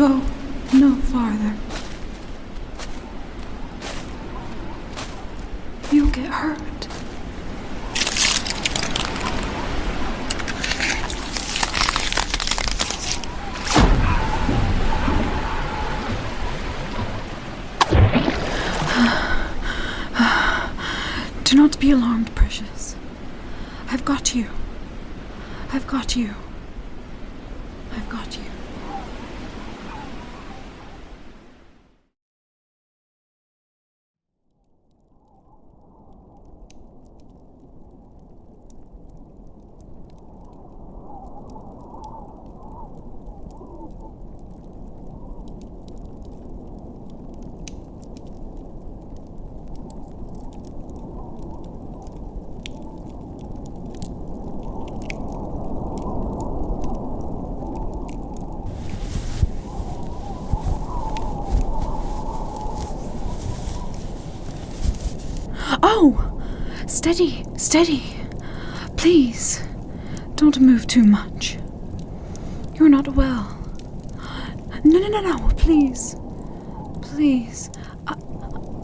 go no farther. You'll get hurt. Do not be alarmed, precious. I've got you. I've got you. I've got you. Oh! Steady, steady. Please, don't move too much. You're not well. No, please. Please.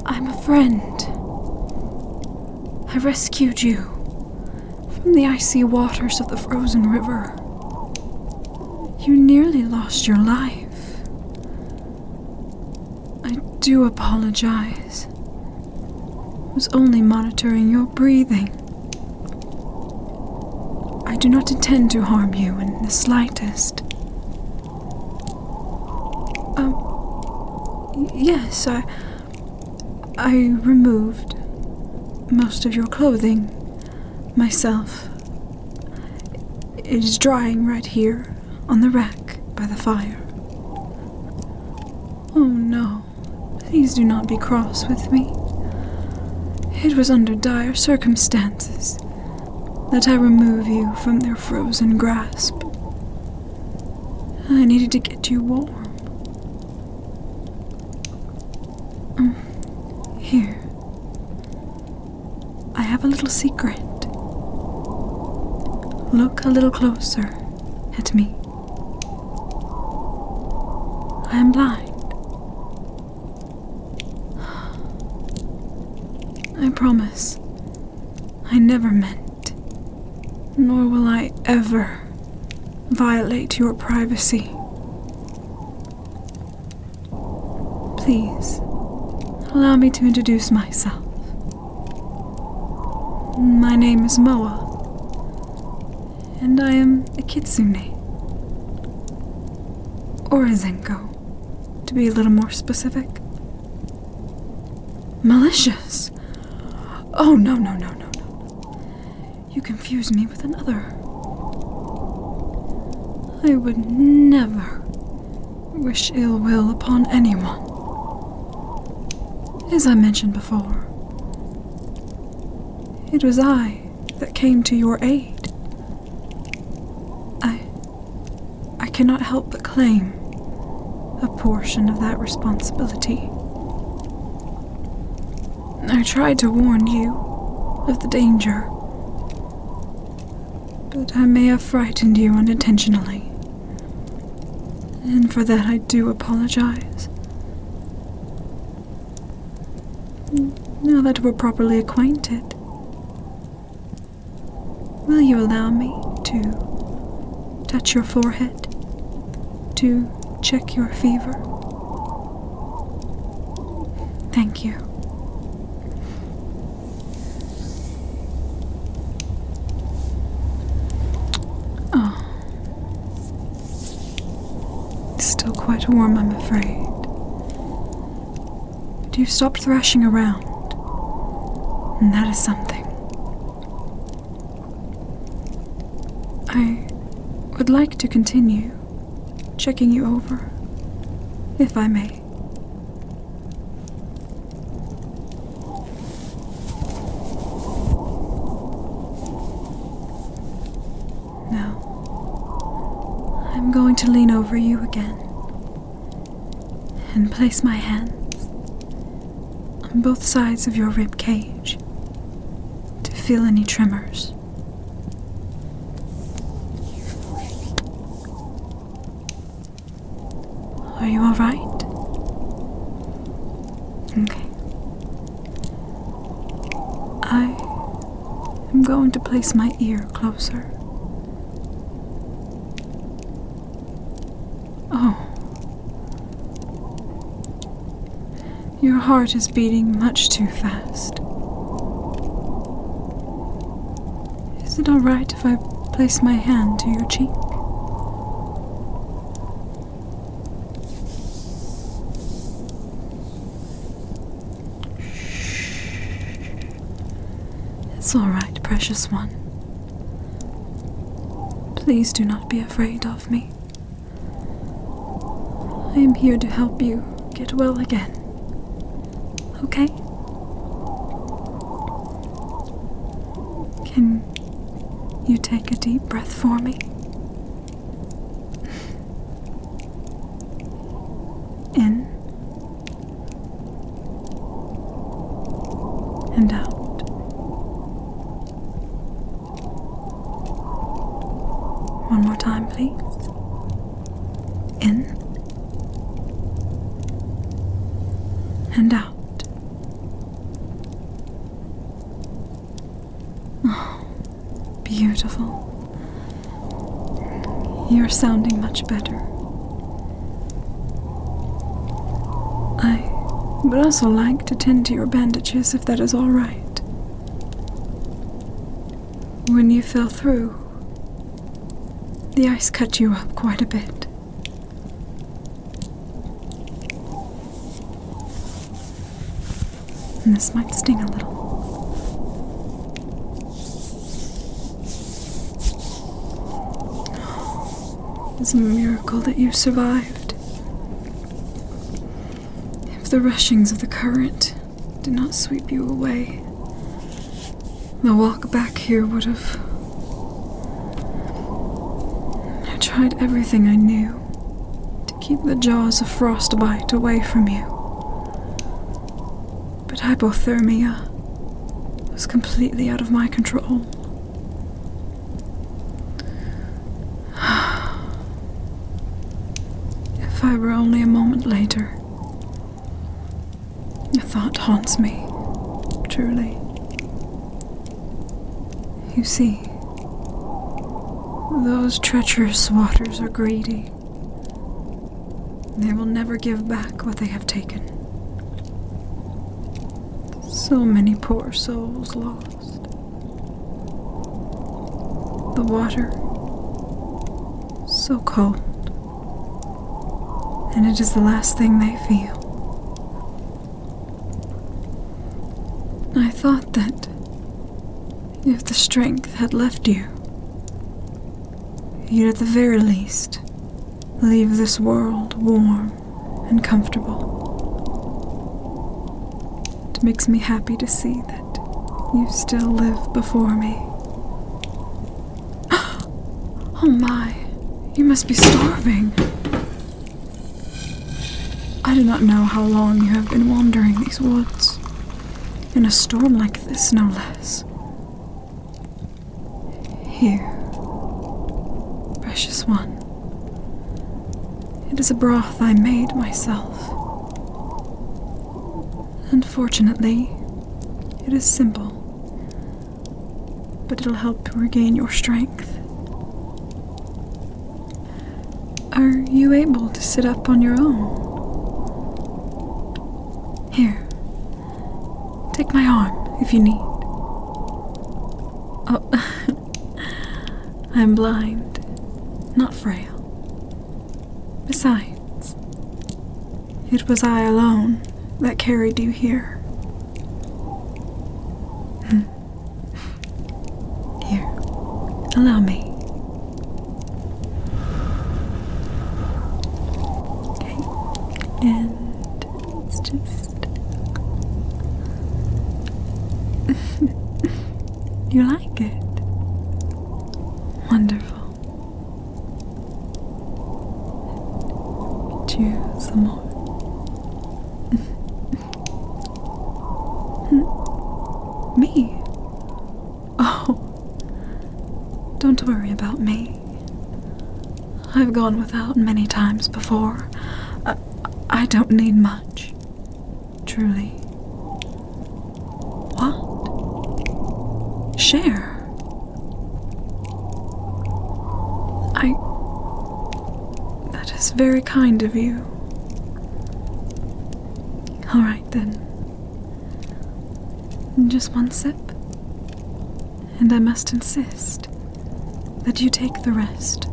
I'm a friend. I rescued you from the icy waters of the frozen river. You nearly lost your life. I do apologize. I was only monitoring your breathing. I do not intend to harm you in the slightest. Yes, I removed most of your clothing myself. It is drying right here on the rack by the fire. Oh no, please do not be cross with me. It was under dire circumstances that I remove you from their frozen grasp. I needed to get you warm. Here. I have a little secret. Look a little closer at me. I am blind. I promise, I never meant, nor will I ever violate your privacy. Please, allow me to introduce myself. My name is Moa, and I am a Kitsune. Or a Zenko, to be a little more specific. Malicious? Oh, no. You confuse me with another. I would never wish ill will upon anyone. As I mentioned before, it was I that came to your aid. I cannot help but claim a portion of that responsibility. I tried to warn you of the danger, but I may have frightened you unintentionally, and for that I do apologize. Now that we're properly acquainted, will you allow me to touch your forehead, to check your fever? Thank you. Still quite warm, I'm afraid. But you've stopped thrashing around, and that is something. I would like to continue checking you over, if I may. Now, I'm going to lean over you again and place my hands on both sides of your rib cage to feel any tremors. Are you all right? Okay. I am going to place my ear closer. Oh. Your heart is beating much too fast. Is it all right if I place my hand to your cheek? It's all right, precious one. Please do not be afraid of me. I am here to help you get well again. Okay? Can you take a deep breath for me? In and out. One more time, please. In and out. Oh, beautiful. You're sounding much better. I would also like to tend to your bandages if that is all right. When you fell through, the ice cut you up quite a bit. And this might sting a little. It's a miracle that you survived. If the rushings of the current did not sweep you away, the walk back here would have... I tried everything I knew to keep the jaws of frostbite away from you. But hypothermia was completely out of my control. If I were only a moment later. The thought haunts me, truly. You see, those treacherous waters are greedy. They will never give back what they have taken. So many poor souls lost. The water, so cold, and it is the last thing they feel. I thought that if the strength had left you, you'd at the very least leave this world warm and comfortable. It makes me happy to see that you still live before me. Oh my, you must be starving. I do not know how long you have been wandering these woods. In a storm like this, no less. Here, precious one. It is a broth I made myself. Unfortunately, it is simple, but it'll help to regain your strength. Are you able to sit up on your own? Here, take my arm if you need. Oh, I'm blind, not frail. Besides, it was I alone that carried you here. Here, allow me. Okay, and it's just... You like it? Wonderful. Get you some more. Me? Oh, don't worry about me. I've gone without many times before. I don't need much. Truly. What? Share? That is very kind of you. All right, then. Just one sip. And I must insist that you take the rest.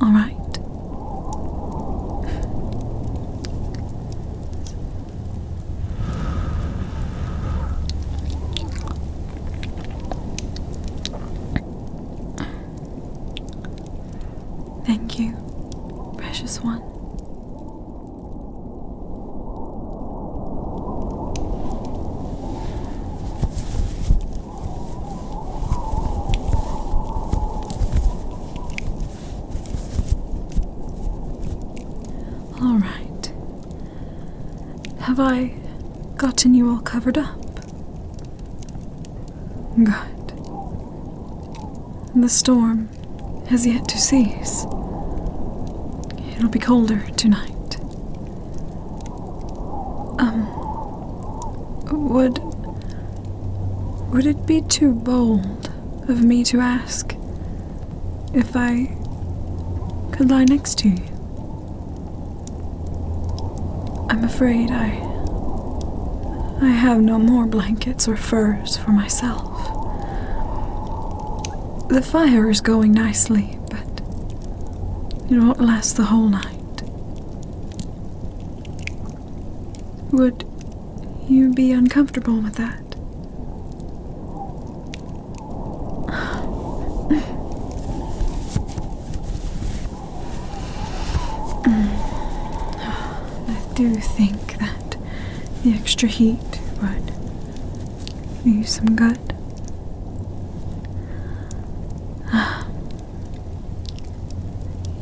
All right? Thank you, precious one. All right. Have I gotten you all covered up? Good. The storm has yet to cease. It'll be colder tonight. Would it be too bold of me to ask if I could lie next to you? I'm afraid I have no more blankets or furs for myself. The fire is going nicely, but it won't last the whole night. Would you be uncomfortable with that? I do think that the extra heat would do you some good.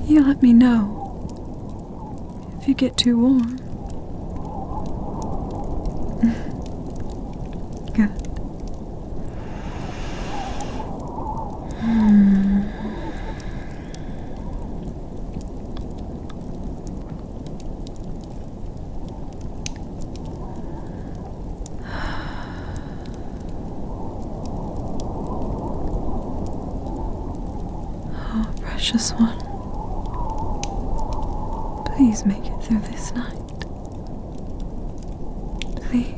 You let me know if you get too warm. Good. Oh, precious one. Please make it through this night. Please.